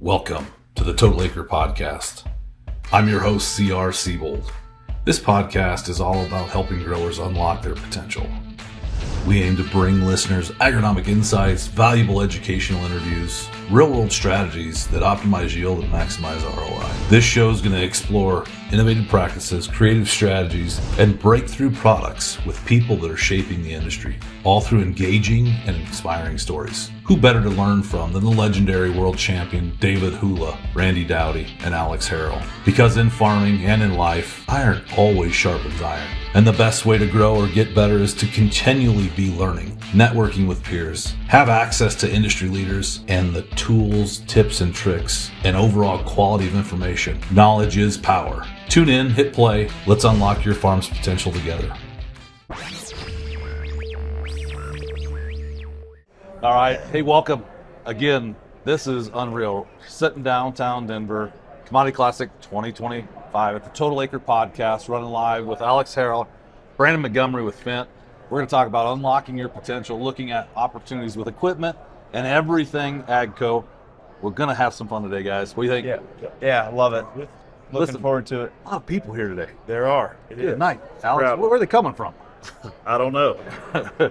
Welcome to the Total Acre Podcast. I'm your host, C.R. Siebold. This podcast is all about helping growers unlock their potential. We aim to bring listeners agronomic insights, valuable educational interviews, real-world strategies that optimize yield and maximize ROI. This show is going to explore innovative practices, creative strategies, and breakthrough products with people that are shaping the industry, all through engaging and inspiring stories. Who better to learn from than the legendary world champion David Hula, Randy Dowdy, and Alex Harrell? Because in farming and in life, iron always sharpens iron. And the best way to grow or get better is to continually be learning, networking with peers, have access to industry leaders, and the tools, tips, and tricks, and overall quality of information. Knowledge is power. Tune in, hit play. Let's unlock your farm's potential together. All right. Hey, welcome. Again, this is unreal. Sitting downtown Denver, Commodity Classic 2025 at the Total Acre Podcast, running live with Alex Harrell, Brandon Montgomery with FENDT. We're going to talk about unlocking your potential, looking at opportunities with equipment and everything AGCO. We're going to have some fun today, guys. What do you think? Yeah, love it. Looking forward to it. A lot of people here today. There are. Good night. Alex, where are they coming from? I don't know.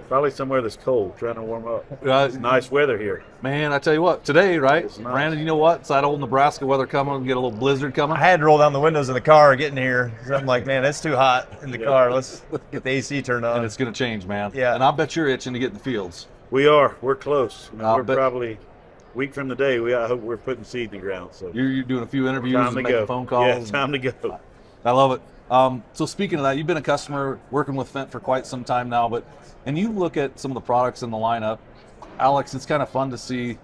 Probably somewhere that's cold, trying to warm up. It's nice weather here. Man, I tell you what, today, right? It's nice. Brandon, you know what? It's that old Nebraska weather coming. We get a little blizzard coming. I had to roll down the windows in the car getting here. I'm like, man, it's too hot in the car. Let's get the AC turned on. And it's going to change, man. Yeah. And I bet you're itching to get in the fields. We are. We're close. I'll We're bet. probably a week from today. I hope we're putting seed in the ground. So You're doing a few interviews time and to making go. phone calls. Yeah, time to go. I love it. So speaking of that, you've been a customer working with FENDT for quite some time now, and you look at some of the products in the lineup. Alex, it's kind of fun to see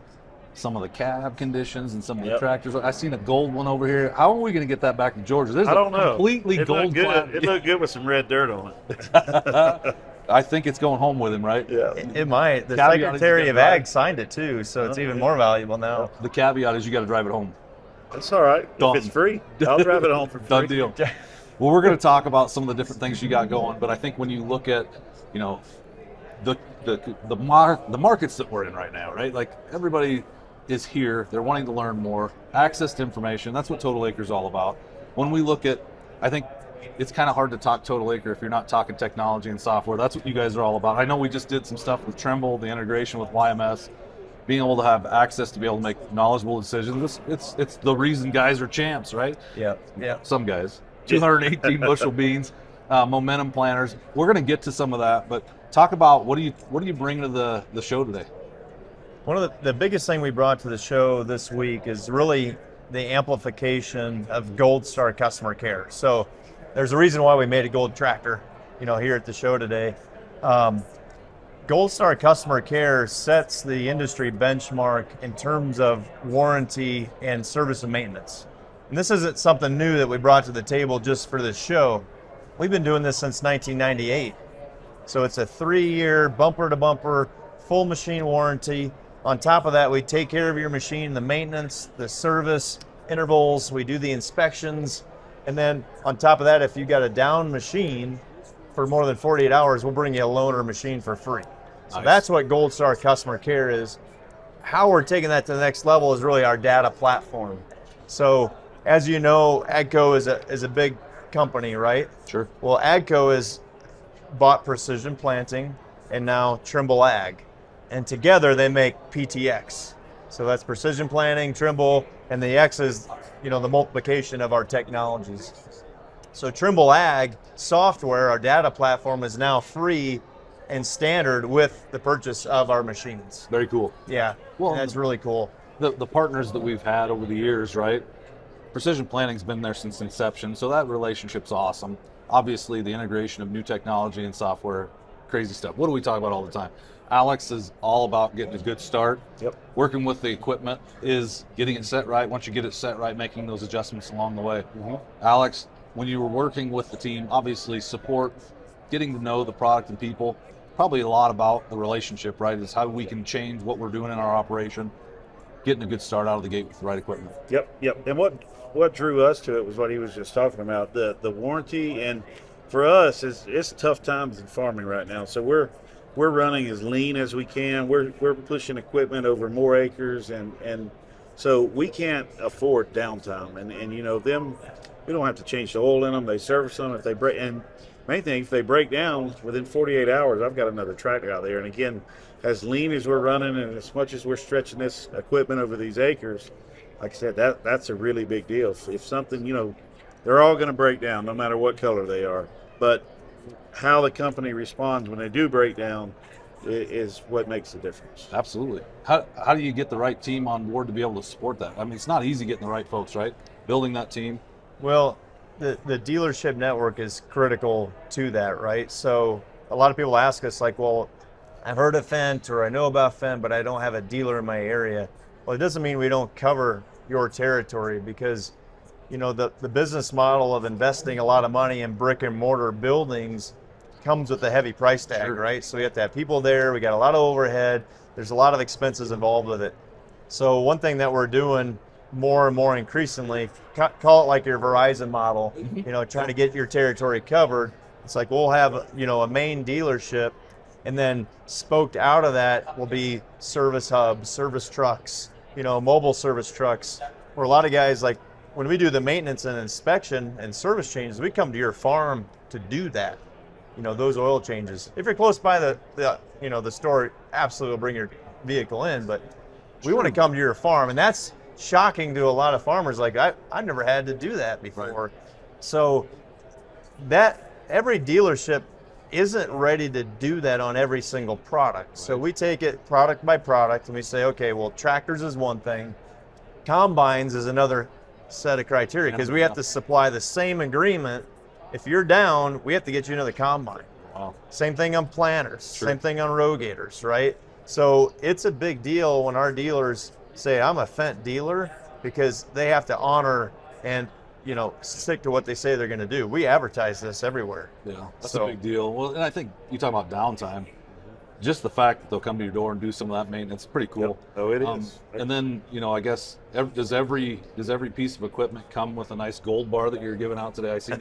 some of the cab conditions and some of the tractors. I seen a gold one over here. How are we going to get that back to Georgia? There's I don't know. Completely It gold looked good. clad. It looked good with some red dirt on it. I think it's going home with him, right? Yeah. It might. The Caveat is Secretary you of gotta Ag signed it too, so it's even more valuable now. The caveat is you got to drive it home. That's all right. Done. If it's free, I'll drive it home for free. Done deal. Well, we're going to talk about some of the different things you got going, but I think when you look at, the markets that we're in right now, right? Like everybody is here, they're wanting to learn more, access to information. That's what Total Acre is all about. When we look at, I think it's kind of hard to talk Total Acre if you're not talking technology and software. That's what you guys are all about. I know we just did some stuff with Trimble, the integration with YMS, being able to have access to be able to make knowledgeable decisions. It's the reason guys are champs, right? Yeah. Some guys. 218 bushel beans, momentum planners. We're going to get to some of that, but talk about what do you bring to the show today? One of the biggest thing we brought to the show this week is really the amplification of Gold Star customer care. So there's a reason why we made a gold tractor, here at the show today. Gold Star customer care sets the industry benchmark in terms of warranty and service and maintenance. And this isn't something new that we brought to the table just for this show. We've been doing this since 1998. So it's a 3-year bumper-to-bumper full machine warranty. On top of that, we take care of your machine, the maintenance, the service intervals, we do the inspections. And then on top of that, if you got a down machine for more than 48 hours, we'll bring you a loaner machine for free. So Nice. That's what Gold Star customer care is. How we're taking that to the next level is really our data platform. So as you know, AGCO is a big company, right? Sure. Well, AGCO has bought Precision Planting and now Trimble Ag. And together they make PTX. So that's Precision Planting, Trimble, and the X is, the multiplication of our technologies. So Trimble Ag software, our data platform, is now free and standard with the purchase of our machines. Very cool. Yeah, Well, that's really cool. The partners that we've had over the years, right? Precision Planting's been there since inception, so that relationship's awesome. Obviously, the integration of new technology and software, crazy stuff. What do we talk about all the time? Alex is all about getting a good start. Yep. Working with the equipment is getting it set right. Once you get it set right, making those adjustments along the way. Mm-hmm. Alex, when you were working with the team, obviously support, getting to know the product and people, probably a lot about the relationship, right? Is how we can change what we're doing in our operation, getting a good start out of the gate with the right equipment. Yep. And what drew us to it was what he was just talking about, the warranty. And for us, it's tough times in farming right now. So we're running as lean as we can. We're pushing equipment over more acres and So we can't afford downtime, and you know them. We don't have to change the oil in them. They service them if they break. And main thing, if they break down within 48 hours, I've got another tractor out there. And again, as lean as we're running, and as much as we're stretching this equipment over these acres, like I said, that's a really big deal. If something, you know, they're all going to break down, no matter what color they are. But how the company responds when they do break down is what makes the difference. Absolutely. How do you get the right team on board to be able to support that? I mean, it's not easy getting the right folks, right? Building that team. Well, the dealership network is critical to that, right? So a lot of people ask us like, well, I've heard of FENDT or I know about FENDT, but I don't have a dealer in my area. Well, it doesn't mean we don't cover your territory, because you know the business model of investing a lot of money in brick and mortar buildings comes with a heavy price tag, Sure. right? So we have to have people there. We got a lot of overhead. There's a lot of expenses involved with it. So one thing that we're doing more and more increasingly, call it like your Verizon model, you know, trying to get your territory covered. It's like we'll have, you know, a main dealership, and then spoked out of that will be service hubs, service trucks, you know, mobile service trucks, where a lot of guys, like when we do the maintenance and inspection and service changes, we come to your farm to do that. You know, those oil changes. If you're close by the you know, the store, absolutely will bring your vehicle in, but we want to come to your farm, and that's shocking to a lot of farmers. Like I've never had to do that before. Right. So that every dealership isn't ready to do that on every single product. Right. So we take it product by product and we say, okay, well, tractors is one thing, combines is another set of criteria, because we have to supply the same agreement. If you're down, we have to get you another combine. Wow. Same thing on planters, Sure. same thing on rogators, right? So it's a big deal when our dealers say, I'm a FENDT dealer, because they have to honor and, you know, stick to what they say they're going to do. We advertise this everywhere. Yeah, that's a big deal. Well, and I think you talk about downtime. Just the fact that they'll come to your door and do some of that maintenance, pretty cool. Yep. Oh, it is. And then, you know, I guess does every piece of equipment come with a nice gold bar that you're giving out today? I see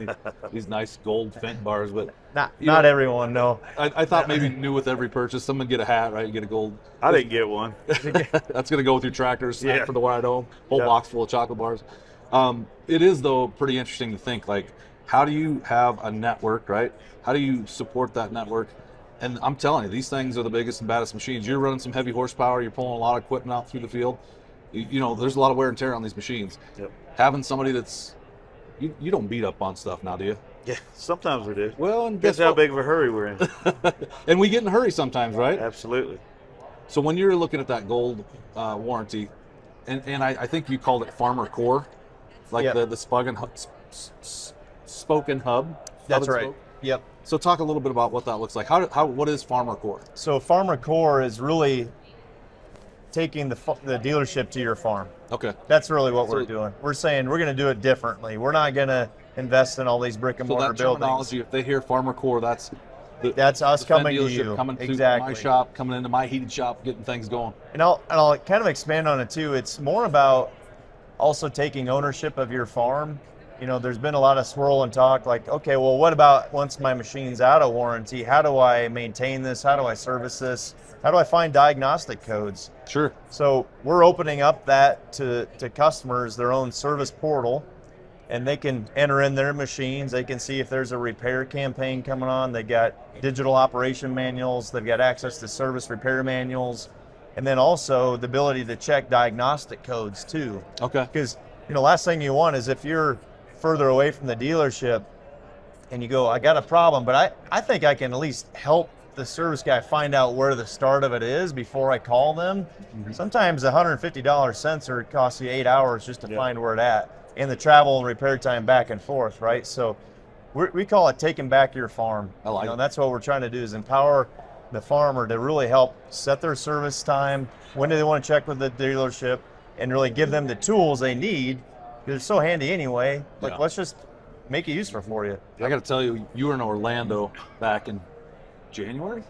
these nice gold FENDT bars, but not everyone, no. I thought maybe new with every purchase, someone get a hat, right? You get a gold. I didn't get one. That's gonna go with your tractor, snack Yeah. for the ride home, whole box full of chocolate bars. It is though pretty interesting to think, like, how do you have a network, right? How do you support that network? And I'm telling you, these things are the biggest and baddest machines. You're running some heavy horsepower. You're pulling a lot of equipment out through the field. You know, there's a lot of wear and tear on these machines. Yep. Having somebody that's, you don't beat up on stuff now, do you? Yeah, sometimes we do. Well, and Guess how big of a hurry we're in. And we get in a hurry sometimes, right? Absolutely. So when you're looking at that gold warranty, and I think you called it Farmer Core, like the spoken hub. That's hub and right. spoke. Yep. So talk a little bit about what that looks like. What is Farmer Core? So Farmer Core is really taking the dealership to your farm. Okay. That's really what we're doing. We're saying we're going to do it differently. We're not going to invest in all these brick and mortar that buildings. terminology, if they hear Farmer Core, that's us coming to dealership you. coming to Exactly. my shop, coming into my heated shop, getting things going. And I'll kind of expand on it too. It's more about also taking ownership of your farm. You know, there's been a lot of swirl and talk like, okay, well, what about once my machine's out of warranty? How do I maintain this? How do I service this? How do I find diagnostic codes? Sure. So we're opening up that to customers, their own service portal, and they can enter in their machines. They can see if there's a repair campaign coming on. They got digital operation manuals. They've got access to service repair manuals, and then also the ability to check diagnostic codes too. Okay. Because, you know, last thing you want is if you're further away from the dealership and you go, I got a problem, but I think I can at least help the service guy find out where the start of it is before I call them. Mm-hmm. Sometimes a $150 sensor costs you 8 hours just to find where it's at, and the travel and repair time back and forth, right? So we call it taking back your farm. I like it. That's what we're trying to do, is empower the farmer to really help set their service time, when do they want to check with the dealership, and really give them the tools they need. It's so handy anyway. Like, let's just make it useful for you. I got to tell you, you were in Orlando back in January.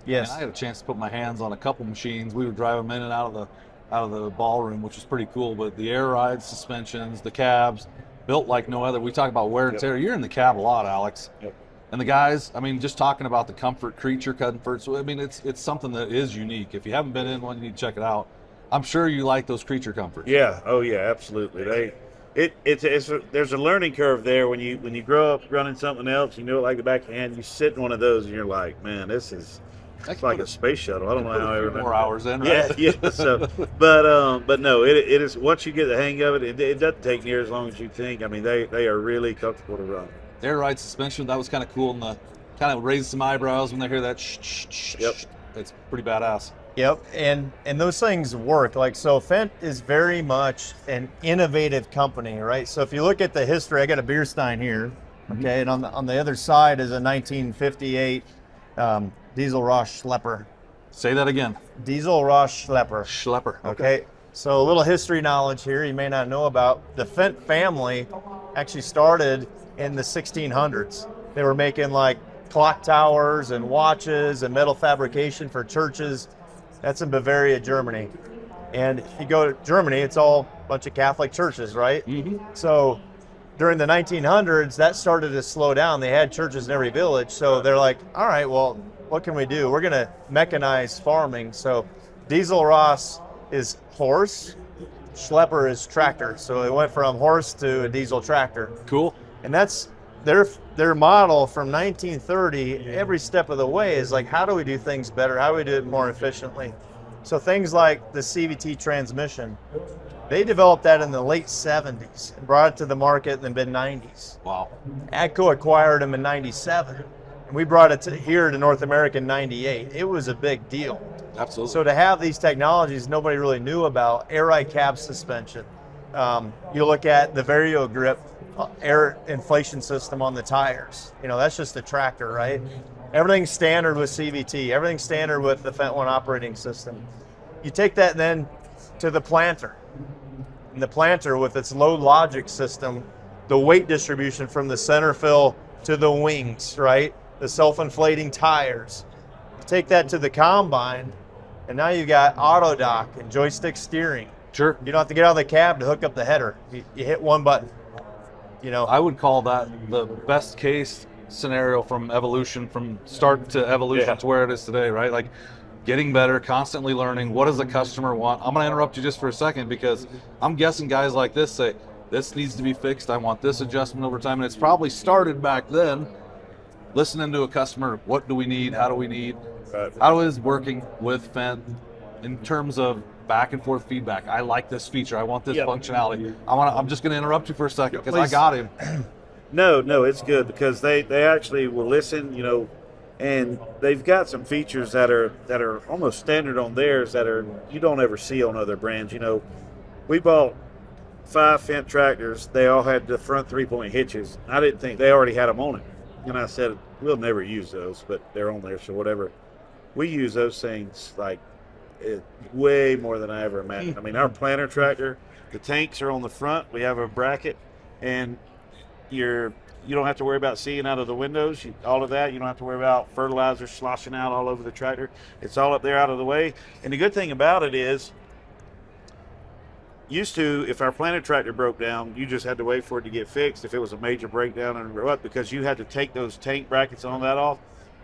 Yes. And I had a chance to put my hands on a couple machines. We would drive them in and out of the ballroom, which was pretty cool. But the air ride suspensions, the cabs, built like no other. We talk about wear and tear. You're in the cab a lot, Alex. Yep. And the guys, I mean, just talking about the comfort, creature comfort. So I mean, it's something that is unique. If you haven't been in one, you need to check it out. I'm sure you like those creature comforts. Yeah. Oh yeah, absolutely. There's a learning curve there when you grow up running something else. You know it like the back of your hand. You sit in one of those and you're like, man, it's like a space shuttle. I don't know how I ever more hours in. Right? Yeah. So, but no, it is once you get the hang of it, it doesn't take near as long as you think. I mean, they are really comfortable to run. Air ride suspension, that was kind of cool, and the kind of raised some eyebrows when they hear that shh, shh, shh. Yep. It's pretty badass. Yep, and those things work. Like, so FENDT is very much an innovative company, right? So if you look at the history, I got a beer stein here, okay, and on the other side is a 1958 Diesel Ross Schlepper. Say that again. Diesel Ross Schlepper. Schlepper. Okay. So a little history knowledge here you may not know about. The FENDT family actually started in the 1600s. They were making like clock towers and watches and metal fabrication for churches. That's in Bavaria, Germany. And if you go to Germany, it's all a bunch of Catholic churches, right? Mm-hmm. So during the 1900s, that started to slow down. They had churches in every village. So they're like, all right, well, what can we do? We're going to mechanize farming. So Diesel Ross is horse, Schlepper is tractor. So it went from horse to a diesel tractor. Cool. And that's their model from 1930. Every step of the way is like, how do we do things better? How do we do it more efficiently? So things like the CVT transmission, they developed that in the late 70s and brought it to the market in the mid-90s. Wow. AGCO acquired them in 97. And we brought it here to North America in 98. It was a big deal. Absolutely. So to have these technologies nobody really knew about, air ride cab suspension. You look at the Vario grip, air inflation system on the tires. You know, that's just a tractor, right? Everything's standard with CVT. Everything's standard with the FENDT 1 operating system. You take that then to the planter. And the planter with its low logic system, the weight distribution from the center fill to the wings, right? The self-inflating tires. You take that to the combine, and now you got auto dock and joystick steering. Sure. You don't have to get out of the cab to hook up the header. You hit one button. You know, I would call that the best case scenario from evolution, from start to evolution to where it is today, right? Like getting better, constantly learning. What does the customer want? I'm going to interrupt you just for a second because I'm guessing guys like this say, this needs to be fixed. I want this adjustment over time. And it's probably started back then, listening to a customer. What do we need? How do we need? How is working with FENDT in terms of back and forth feedback? I like this feature. I want this functionality. I'm just going to interrupt you for a second because I got him. No, it's good because they actually will listen, you know, and they've got some features that are almost standard on theirs that are you don't ever see on other brands. You know, we bought 5 FENDT tractors. They all had the front 3-point hitches. I didn't think they already had them on it, and I said we'll never use those, but they're on there, so whatever. We use those things like way more than I ever imagined. I mean, our planter tractor, the tanks are on the front. We have a bracket, and you don't have to worry about seeing out of the windows. All of that, you don't have to worry about fertilizer sloshing out all over the tractor. It's all up there out of the way. And the good thing about it is, used to, if our planter tractor broke down, you just had to wait for it to get fixed if it was a major breakdown and what, because you had to take those tank brackets and all that off.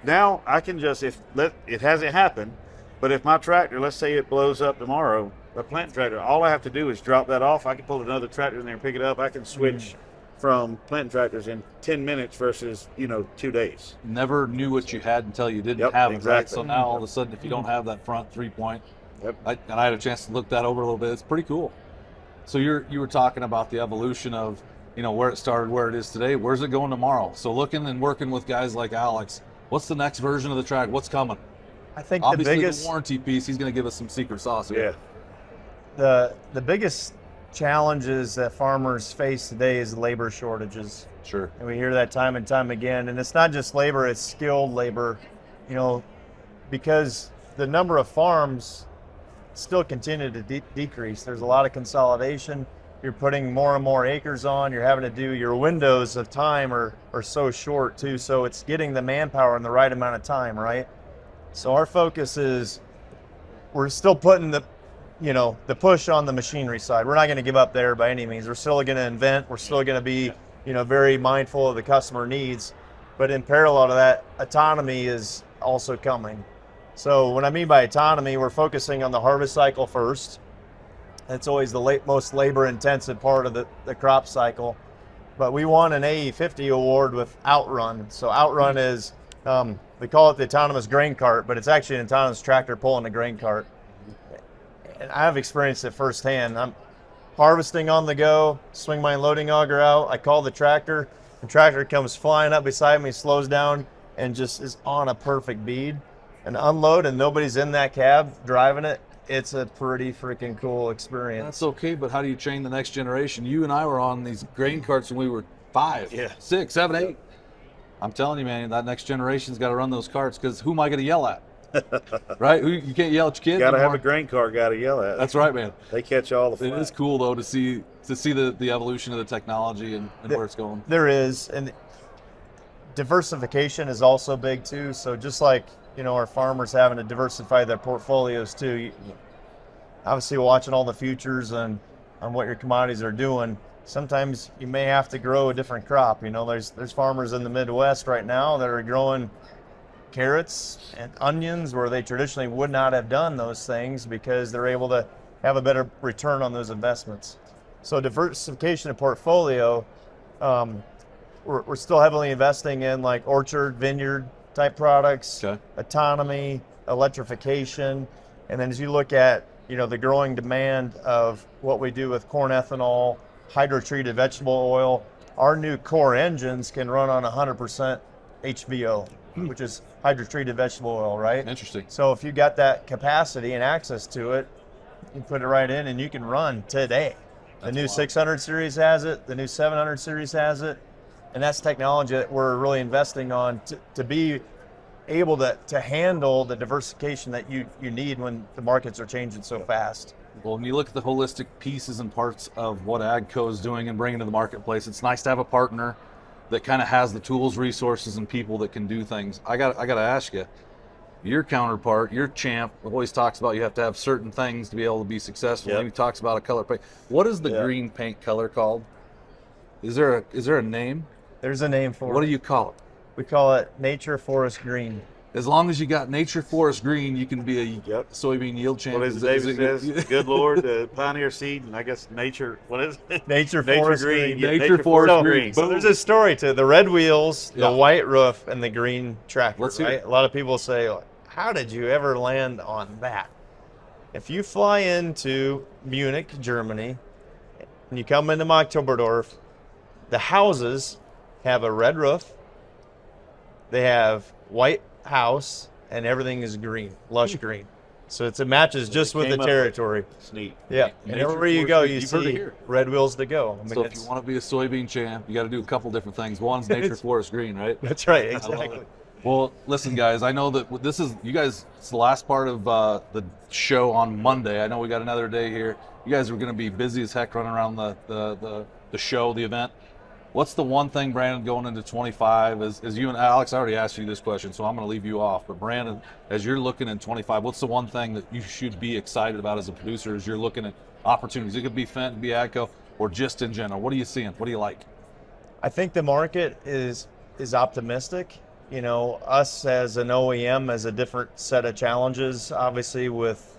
Now I can just, it hasn't happened, but if my tractor, let's say it blows up tomorrow, the plant tractor, all I have to do is drop that off. I can pull another tractor in there and pick it up. I can switch from planting tractors in 10 minutes versus 2 days. Never knew what you had until you didn't have it, exactly. right? So now all of a sudden, if you don't have that front 3-point, and I had a chance to look that over a little bit, it's pretty cool. So you were talking about the evolution of where it started, where it is today. Where's it going tomorrow? So looking and working with guys like Alex, what's the next version of the track? What's coming? I think obviously the biggest the warranty piece, he's going to give us some secret sauce here. Yeah. The biggest challenges that farmers face today is labor shortages. Sure. And we hear that time and time again. And it's not just labor, it's skilled labor, because the number of farms still continue to decrease. There's a lot of consolidation. You're putting more and more acres on. You're having to do your windows of time are so short too. So it's getting the manpower in the right amount of time, right? So our focus is we're still putting the push on the machinery side. We're not going to give up there by any means. We're still going to invent. We're still going to be, very mindful of the customer needs. But in parallel to that, autonomy is also coming. So what I mean by autonomy, we're focusing on the harvest cycle first. It's always the most labor-intensive part of the crop cycle. But we won an AE50 award with Outrun. So Outrun is, they call it the autonomous grain cart, but it's actually an autonomous tractor pulling a grain cart. And I've experienced it firsthand. I'm harvesting on the go, swing my loading auger out, I call the tractor comes flying up beside me, slows down, and just is on a perfect bead. And unload, and nobody's in that cab driving it. It's a pretty freaking cool experience. That's okay, but how do you train the next generation? You and I were on these grain carts when we were 5, 6, 7, 8. I'm telling you, man, that next generation's got to run those carts, because who am I going to yell at? Right? You can't yell at your kids. Got to have a grain cart guy to yell at. That's right, man. They catch all the flack. It is cool though to see the evolution of the technology and where it's going. There is, and diversification is also big too. So just like, you know, our farmers having to diversify their portfolios too. Obviously, watching all the futures on what your commodities are doing. Sometimes you may have to grow a different crop. You know, there's farmers in the Midwest right now that are growing carrots and onions where they traditionally would not have done those things because they're able to have a better return on those investments. So diversification of portfolio, we're still heavily investing in like orchard, vineyard type products, autonomy, electrification. And then as you look at, you know, the growing demand of what we do with corn ethanol, hydrotreated vegetable oil, our new core engines can run on 100% HVO, which is hydrotreated vegetable oil, right? Interesting. So if you got that capacity and access to it, you put it right in and you can run today. The new 600 series has it, the new 700 series has it, and that's technology that we're really investing on to be able to handle the diversification that you need when the markets are changing so fast. Well, when you look at the holistic pieces and parts of what AGCO is doing and bringing to the marketplace, it's nice to have a partner that kind of has the tools, resources, and people that can do things. I got to ask you, your counterpart, your champ, always talks about you have to have certain things to be able to be successful. He talks about a color paint. What is the green paint color called? Is there a name? There's a name for it. What do you call it? We call it Nature Forest Green. As long as you got Nature Forest Green, you can be a soybean yield champ. What is David says? Good Lord, Pioneer Seed, and I guess Nature. What is it? Nature Forest Green. Nature Forest Green. So there's a story to the red wheels, the white roof, and the green tractor. Let's hear it. A lot of people say, "How did you ever land on that?" If you fly into Munich, Germany, and you come into Montgomery, the houses have a red roof. They have white house, and everything is green, lush green. So it matches just with the territory. It's neat. Yeah, and everywhere you go, you see red wheels to go. I mean, so if you want to be a soybean champ, you got to do a couple different things. One's Nature Forest Green, right? That's right, exactly. Well, listen, guys, I know that this is, you guys, it's the last part of the show on Monday. I know we got another day here. You guys are going to be busy as heck running around the show, the event. What's the one thing, Brandon, going into 25, as you and Alex, I already asked you this question, so I'm going to leave you off. But Brandon, as you're looking in 25, what's the one thing that you should be excited about as a producer as you're looking at opportunities? It could be FENDT, it could be AGCO, or just in general. What are you seeing? What do you like? I think the market is optimistic. You know, us as an OEM has a different set of challenges, obviously, with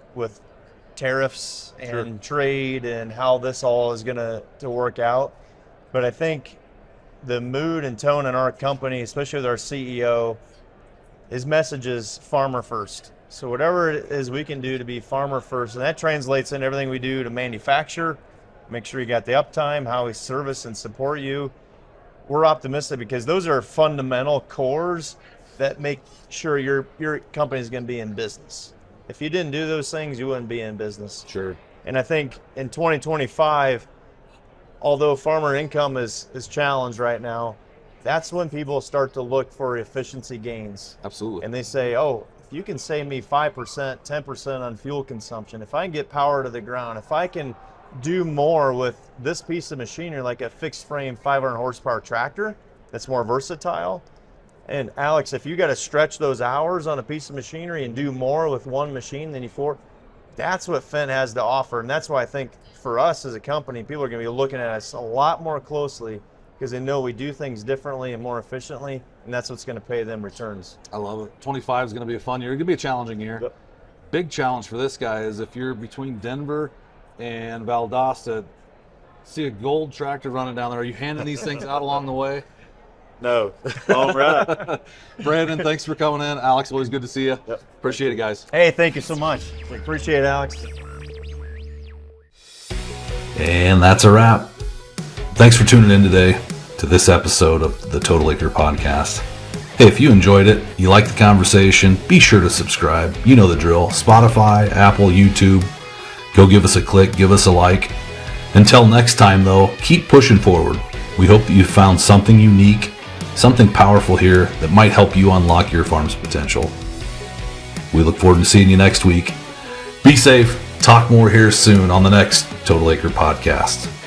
tariffs and trade and how this all is going to work out. But I think the mood and tone in our company, especially with our CEO, his message is farmer first. So whatever it is we can do to be farmer first, and that translates in everything we do to manufacture, make sure you got the uptime, how we service and support you. We're optimistic because those are fundamental cores that make sure your company is going to be in business. If you didn't do those things, you wouldn't be in business. Sure. And I think in 2025, although farmer income is challenged right now, that's when people start to look for efficiency gains. Absolutely. And they say, oh, if you can save me 5%, 10% on fuel consumption, if I can get power to the ground, if I can do more with this piece of machinery, like a fixed frame 500 horsepower tractor that's more versatile. And Alex, if you got to stretch those hours on a piece of machinery and do more with one machine than before, that's what FENDT has to offer. And that's why I think for us as a company, people are going to be looking at us a lot more closely because they know we do things differently and more efficiently, and that's what's going to pay them returns. I love it. 25 is going to be a fun year. It's going to be a challenging year. Yep. Big challenge for this guy is if you're between Denver and Valdosta. See a gold tractor running down there. Are you handing these things out along the way? No. All right. Brandon, thanks for coming in. Alex, always good to see you. Yep. Appreciate it, guys. Hey, thank you so much. We appreciate it, Alex. And that's a wrap. Thanks for tuning in today to this episode of the Total Acre Podcast. Hey, if you enjoyed it, you like the conversation, be sure to subscribe. You know the drill. Spotify, Apple, YouTube. Go give us a click, give us a like. Until next time, though, keep pushing forward. We hope that you found something unique, something powerful here that might help you unlock your farm's potential. We look forward to seeing you next week. Be safe. Talk more here soon on the next Total Acre Podcast.